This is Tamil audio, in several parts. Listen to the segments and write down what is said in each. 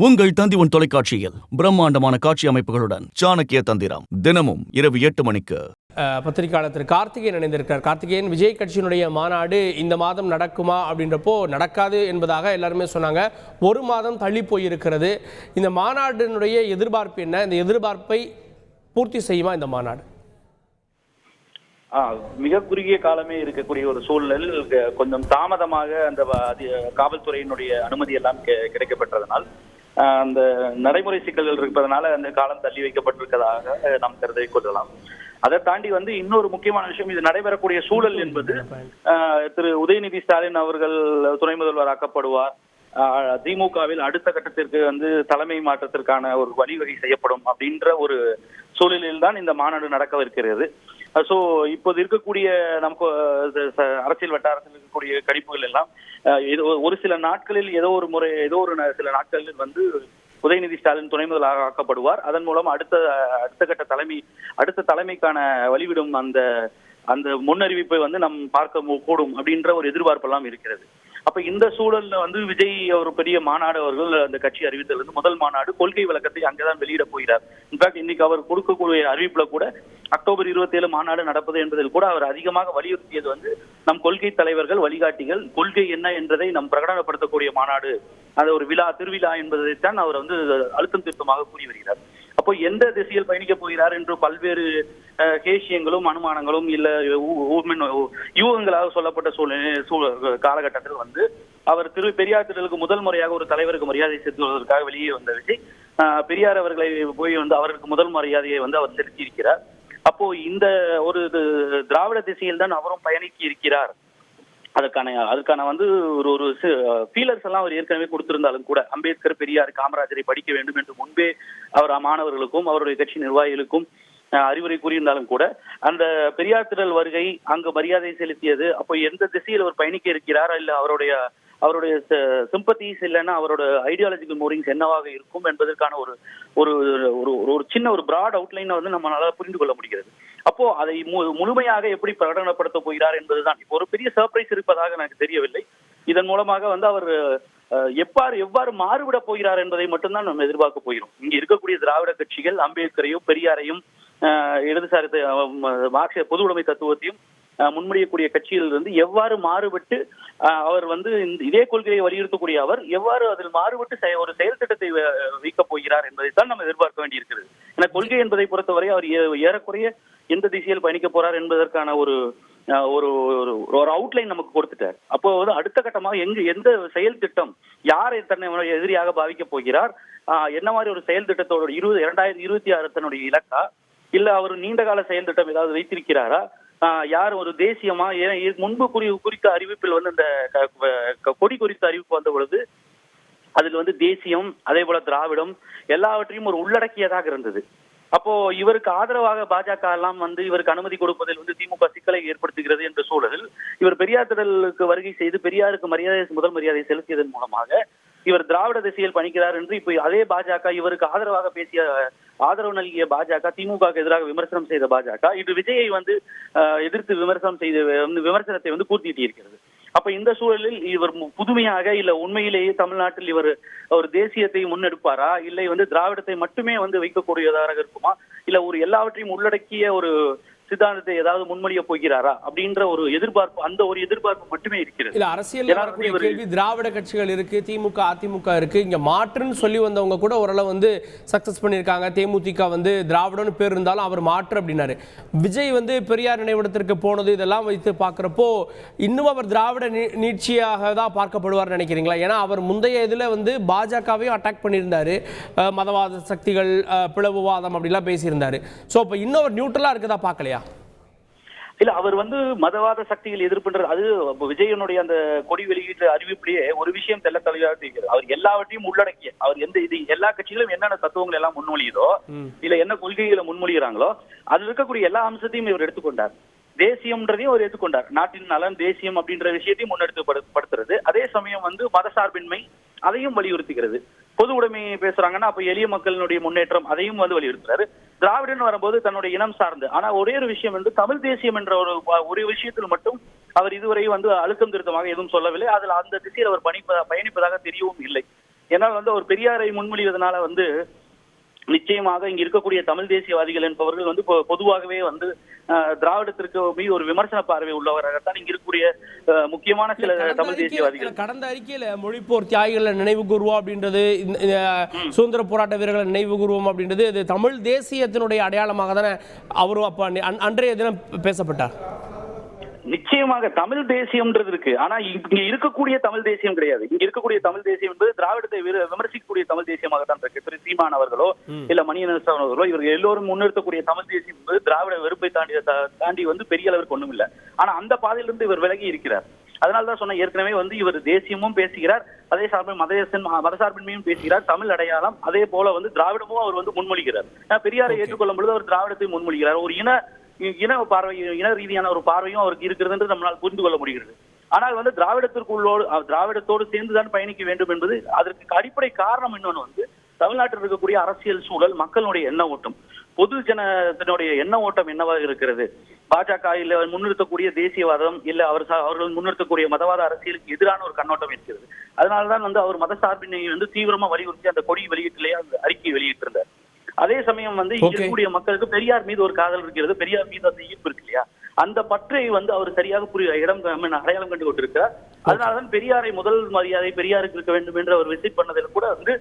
உங்கள் தந்திவன் தொலைக்காட்சியில் பிரம்மாண்டமான காட்சி அமைப்புகளுடன் சாணக்கிய தந்திரம் தினமும் இரவு 8 மணிக்கு. பத்திரிகையாளர் திரு கார்த்திகேயன் இணைந்திருக்கிறார். கார்த்திகேயன், விஜய் கட்சியினுடைய மாநாடு இந்த மாதம் நடக்குமா அப்படின்றப்போ நடக்காது என்பதாக எல்லாருமே சொன்னாங்க. ஒரு மாதம் தள்ளி போயிருக்கிறது. இந்த மாநாட்டினுடைய எதிர்பார்ப்பு என்ன? இந்த எதிர்பார்ப்பை பூர்த்தி செய்யுமா இந்த மாநாடு? மிக குறுகிய காலமே இருக்கக்கூடிய ஒரு சூழலில் கொஞ்சம் தாமதமாக அந்த காவல்துறையினுடைய அனுமதி எல்லாம் கிடைக்கப்பட்டதனால் அந்த நடைமுறை சிக்கல்கள் இருப்பதனால அந்த காலம் தள்ளி வைக்கப்பட்டிருப்பதாக நாம் கருதி கொள்ளலாம். அதை தாண்டி இன்னொரு முக்கியமான விஷயம், இது நடைபெறக்கூடிய சூழல் என்பது திரு உதயநிதி ஸ்டாலின் அவர்கள் துணை முதல்வர் ஆக்கப்படுவார், திமுகவில் அடுத்த கட்டத்திற்கு தலைமை மாற்றத்திற்கான ஒரு வழிவகை செய்யப்படும் அப்படின்ற ஒரு சூழலில் தான் இந்த மாநாடு நடக்கவிருக்கிறது. சோ இப்போது இருக்கக்கூடிய நமக்கு அரசியல் வட்டாரத்தில் இருக்கக்கூடிய கணிப்புகள் எல்லாம் ஒரு சில நாட்களில் ஏதோ ஒரு சில நாட்களில் உதயநிதி ஸ்டாலின் துணை முதல்வராக ஆக்கப்படுவார். அதன் மூலம் அடுத்த தலைமைக்கான வழிவிடும் அந்த முன்னறிவிப்பை நாம் பார்க்க கூடும் அப்படின்ற ஒரு எதிர்பார்ப்பெல்லாம் இருக்கிறது. அப்ப இந்த சூழல்ல விஜய் ஒரு பெரிய மாநாடு அவர்கள் அந்த கட்சி அறிவித்தது முதல் மாநாடு கொள்கை விளக்கத்தை அங்கேதான் வெளியிட போகிறார். இன்ஃபேக்ட் இன்னைக்கு அவர் கொடுக்கக்கூடிய அறிவிப்புல கூட அக்டோபர் 27 மாநாடு நடப்பது என்பதில் கூட அவர் அதிகமாக வலியுறுத்தியது நம் கொள்கை தலைவர்கள் வழிகாட்டிகள் கொள்கை என்ன என்பதை நம் பிரகடனப்படுத்தக்கூடிய மாநாடு, அது ஒரு திருவிழா என்பதைத்தான் அவர் அழுத்தம் திருத்தமாக கூறி வருகிறார். அப்போ எந்த திசையில் பயணிக்க போகிறார் என்று பல்வேறு கேசியங்களும் அனுமானங்களும் இல்ல யூகங்களாக சொல்லப்பட்ட காலகட்டத்தில் அவர் பெரியார் திடலுக்கு முதல் முறையாக ஒரு தலைவருக்கு மரியாதை செலுத்துவதற்காக வெளியே வந்த விஜய் பெரியார் அவர்களை போய் அவருக்கு முதல் மரியாதையை அவர் செலுத்தி இருக்கிறார். அப்போ இந்த ஒரு திராவிட திசையில் தான் அவரும் பயணிக்க இருக்கிறார். அதுக்கான ஒரு ஃபீலர்ஸ் எல்லாம் அவர் ஏற்கனவே கொடுத்திருந்தாலும் கூட அம்பேத்கர், பெரியார், காமராஜரை படிக்க வேண்டும் என்று முன்பே அவர் மாணவர்களுக்கும் அவருடைய கட்சி நிர்வாகிகளுக்கும் அறிவுரை கூறியிருந்தாலும் கூட அந்த பெரியார் திடல் வருகை அங்கு மரியாதை செலுத்தியது. அப்போ எந்த திசையில் அவர் பயணிக்க இருக்கிறாரா, இல்ல அவருடைய சிம்பத்திஸ் இல்லைன்னா அவரோட ஐடியாலஜிக்கல் மூவிங்ஸ் என்னவாக இருக்கும் என்பதற்கான ஒரு சின்ன ஒரு பிராட் அவுட்லைன் நம்மளால புரிந்து கொள்ள முடிகிறது. அப்போ அதை முழுமையாக எப்படி பிரகடனப்படுத்த போகிறார் என்பதுதான் இப்போ ஒரு பெரிய சர்ப்ரைஸ் இருப்பதாக எனக்கு தெரியவில்லை. இதன் மூலமாக அவர் எவ்வாறு மாறுவிட போகிறார் என்பதை மட்டும்தான் நம்ம எதிர்பார்க்க போகிறோம். இங்க இருக்கக்கூடிய திராவிட கட்சிகள் அம்பேத்கரையும் பெரியாரையும் இடதுசாரி மார்க்சிய பொது உடைமை தத்துவத்தையும் முன்மொழியக்கூடிய கட்சியிலிருந்து எவ்வாறு மாறுபட்டு அவர் இதே கொள்கையை வலியுறுத்தக்கூடிய அவர் எவ்வாறு அதில் மாறுபட்டு ஒரு செயல் திட்டத்தை வைக்கப் போகிறார் என்பதைத்தான் நம்ம எதிர்பார்க்க வேண்டியிருக்கிறது. ஏன்னா கொள்கை என்பதை பொறுத்தவரை அவர் ஏறக்குறைய எந்த திசையில் பயணிக்க போறார் என்பதற்கான ஒரு அவுட்லைன் நமக்கு கொடுத்துட்டார். அப்போ அடுத்த கட்டமாக எந்த செயல் திட்டம், யாரை தன்னை எதிரியாக பாவிக்க போகிறார், என்ன மாதிரி ஒரு செயல் திட்டத்தோட 2026 தன்னுடைய இலக்கா, இல்ல அவர் நீண்ட கால செயல் திட்டம் ஏதாவது வைத்திருக்கிறாரா, யார் ஒரு தேசியமா, முன்பு குறித்த அறிவிப்பில் இந்த கொடி குறித்த அறிவிப்பு வந்த பொழுது அதில் தேசியம் அதே போல திராவிடம் எல்லாவற்றையும் ஒரு உள்ளடக்கியதாக இருந்தது. அப்போ இவருக்கு ஆதரவாக பாஜக எல்லாம் இவருக்கு அனுமதி கொடுப்பதில் திமுக சிக்கலை ஏற்படுத்துகிறது என்ற சூழலில் இவர் பெரியார் திடலுக்கு வருகை செய்து பெரியாருக்கு முதல் மரியாதை செலுத்தியதன் மூலமாக இவர் திராவிட திசையில் பணிக்கிறார் என்று இப்ப அதே பாஜக இவருக்கு ஆதரவாக பேசிய ஆதரவு நல்கிய பாஜக, திமுக எதிராக விமர்சனம் செய்த பாஜக இது விஜயை எதிர்த்து விமர்சனம் செய்த விமர்சனத்தை பூர்த்தி இருக்கிறது. அப்ப இந்த சூழலில் இவர் புதுமையாக இல்ல உண்மையிலேயே தமிழ்நாட்டில் இவர் ஒரு தேசியத்தை முன்னெடுப்பாரா, இல்லை திராவிடத்தை மட்டுமே வைக்கக்கூடியதாக இருக்குமா, இல்ல ஒரு எல்லாவற்றையும் உள்ளடக்கிய ஒரு சித்தாந்தத்தை ஏதாவது முன்மொழிய போகிறாரா அப்படின்ற ஒரு எதிர்பார்ப்பு மட்டுமே இருக்கிறது. இல்ல அரசியல் கேள்வி, திராவிட கட்சிகள் இருக்கு, திமுக அதிமுக இருக்கு, இங்க மாற்றுன்னு சொல்லி வந்தவங்க கூட ஓரளவு சக்சஸ் பண்ணியிருக்காங்க. தேமுதிக திராவிடம்னு பேர் இருந்தாலும் அவர் மாற்று அப்படின்னாரு. விஜய் பெரியார் நினைவிடத்திற்கு போனது இதெல்லாம் வைத்து பார்க்கிறப்போ இன்னும் அவர் திராவிட நீட்சியாக தான் பார்க்கப்படுவார் நினைக்கிறீங்களா? ஏன்னா அவர் முந்தைய இதுல பாஜகவையும் அட்டாக் பண்ணியிருந்தாரு, மதவாத சக்திகள், பிளவுவாதம் அப்படிலாம் பேசியிருந்தாரு. ஸோ இப்போ இன்னும் அவர் நியூட்ரலா இருக்கதா பார்க்கலையா? இல்ல அவர் மதவாத சக்திகள் எதிர்ப்புன்றது அது விஜயனுடைய அந்த கொடி வெளியீட்டு அறிவிப்பிலேயே ஒரு விஷயம் தெல்ல தெளிவாக தெரிகிறது. அவர் எல்லாவற்றையும் உள்ளடக்கிய அவர் எல்லா கட்சிகளும் என்னென்ன தத்துவங்கள் எல்லாம் முன்மொழியுதோ, இல்ல என்ன கொள்கைகளை முன்மொழிகிறாங்களோ அதுல இருக்கக்கூடிய எல்லா அம்சத்தையும் இவர் எடுத்துக்கொண்டார். தேசியம்ன்றதையும் அவர் ஏற்றுக்கொண்டார். நாட்டின் நலன் தேசியம் அப்படின்ற விஷயத்தையும் முன்னெடுத்து அதே சமயம் மதசார்பின்மை அதையும் வலியுறுத்துகிறது. பொது உடைமையை பேசுறாங்கன்னா அப்ப எளிய மக்களினுடைய முன்னேற்றம் அதையும் வலியுறுத்துறாரு. திராவிடன் வரும்போது தன்னுடைய இனம் சார்ந்து, ஆனா ஒரே ஒரு விஷயம் தமிழ் தேசியம் என்ற ஒரு விஷயத்தில் மட்டும் அவர் இதுவரை அழுத்தம் திருத்தமாக எதுவும் சொல்லவில்லை. அதில் அந்த திசையில் அவர் பயணிப்பதாக தெரியவும் இல்லை. ஏன்னா வந்து அவர் பெரியாரை முன்மொழிவதனால வந்து நிச்சயமாக இங்க இருக்கக்கூடிய தமிழ் தேசியவாதிகள் என்பவர்கள் வந்து பொதுவாகவே வந்து திராவிடத்திற்கு மீது ஒரு விமர்சன பார்வை உள்ளவராகத்தான் இங்க இருக்கக்கூடிய முக்கியமான சில தமிழ் தேசியவாதிகள். கடந்த அறிக்கையில மொழிப்போர் தியாகிகளை நினைவு கூறுவோம் அப்படின்றது, சுதந்திர போராட்ட வீரர்களை நினைவு கூறுவோம் அப்படின்றது இது தமிழ் தேசியத்தினுடைய அடையாளமாக தானே அவரும் அப்ப அன்றைய தினம் பேசப்பட்டார். நிச்சயமாக தமிழ் தேசியம்ன்றது இருக்கு. ஆனா இங்க இருக்கக்கூடிய தமிழ் தேசியம் கிடையாது. இங்க இருக்கக்கூடிய தமிழ் தேசியம் என்பது திராவிடத்தை விமர்சிக்கக்கூடிய தமிழ் தேசியமாக தான் இருக்கு. திரு சீமான் அவர்களோ இல்ல மணியரசன் அவர்களோ இவர்கள் எல்லோரும் முன்னிறுத்தக்கூடிய தமிழ் தேசியம் என்பது திராவிட வெறுப்பை தாண்டி வந்து பெரிய அளவிற்கு ஒண்ணும் இல்லை. ஆனா அந்த பாதையிலிருந்து இவர் விலகி இருக்கிறார். அதனாலதான் சொன்ன, ஏற்கனவே வந்து இவர் தேசியமும் பேசுகிறார், அதே சார்பில் மதசார்பின்மையும் பேசுகிறார், தமிழ் அடையாளம் அதே போல வந்து திராவிடமும் அவர் வந்து முன்மொழிகிறார். பெரியாரை ஏற்றுக்கொள்ளும் பொழுது அவர் திராவிடத்தை முன்மொழிகிறார். ஒரு இன பார்வை, இன ரீதியான ஒரு பார்வையும் அவருக்கு இருக்கிறது என்று நம்மளால் புரிந்து கொள்ள முடிகிறது. ஆனால் வந்து திராவிடத்தோடு சேர்ந்துதான் பயணிக்க வேண்டும் என்பது அதற்கு அடிப்படை காரணம். இன்னொன்று வந்து தமிழ்நாட்டில் இருக்கக்கூடிய அரசியல் சூழல், மக்களுடைய எண்ண ஓட்டம், பொது ஜனத்தினுடைய எண்ண ஓட்டம் என்னவாக இருக்கிறது? பாஜக இல்ல முன்னிறுத்தக்கூடிய தேசியவாதம் இல்ல அவர்கள் முன்னிறுத்தக்கூடிய மதவாத அரசியலுக்கு எதிரான ஒரு கண்ணோட்டம் இருக்கிறது. அதனாலதான் வந்து அவர் மத சார்பினை வந்து தீவிரமா வலியுறுத்தி அந்த கொடி வெளியீட்டிலேயே அந்த அறிக்கை வெளியிட்டிருந்தார். அதே சமயம் வந்து இங்க இருக்கக்கூடிய மக்களுக்கு பெரியார் மீது ஒரு காதல் இருக்கிறது, பெரியார் மீது அந்த ஈர்ப்பு இருக்கு இல்லையா, அந்த பற்றை வந்து அவர் சரியாக அடையாளம் கண்டு கொண்டிருக்கிறார். அதனாலதான் பெரியாரை முதல் மரியாதை பெரியாருக்கு இருக்க வேண்டும் என்று அவர் விசிட் பண்ணதில் கூட வந்து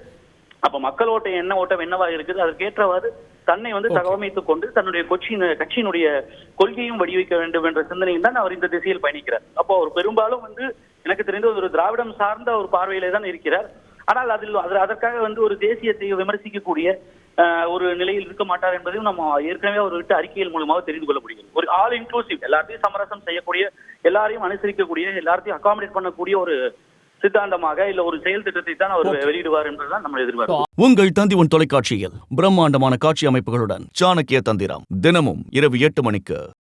அப்ப மக்கள் ஓட்டம் என்னவாக இருக்குது, அதற்கேற்றவாறு தன்னை வந்து தகவமைத்துக் கொண்டு தன்னுடைய கட்சியினுடைய கொள்கையும் வடிவைக்க வேண்டும் என்ற சிந்தனையில் தான் அவர் இந்த திசையில் பயணிக்கிறார். அப்போ அவர் பெரும்பாலும் வந்து எனக்கு தெரிந்த ஒரு திராவிடம் சார்ந்த ஒரு பார்வையிலே தான் இருக்கிறார். ஆனால் அதற்காக வந்து ஒரு தேசியத்தை விமர்சிக்கக்கூடிய ஒரு நிலையில் இருக்க மாட்டார் என்பதையும் நம்ம ஏற்கனவே அவர்கிட்ட அறிக்கைகள் மூலமாக தெரிந்து கொள்ள முடியும். ஒரு ஆல் இன்க்ளூசிவ், எல்லாத்தையும் சமரசம் செய்யக்கூடிய, எல்லாரையும் அனுசரிக்கக்கூடிய, எல்லாத்தையும் அகாமடேட் பண்ணக்கூடிய ஒரு சித்தாந்தமாக இல்ல ஒரு செயல் திட்டத்தை தான் அவர் வெளியிடுவார் என்பதுதான் நம்ம எதிர்பார்க்கிறோம். உங்கள் தந்தி தொலைக்காட்சியில் பிரம்மாண்டமான காட்சி அமைப்புகளுடன் சாணக்கிய தந்திரம் தினமும் இரவு 8 மணிக்கு.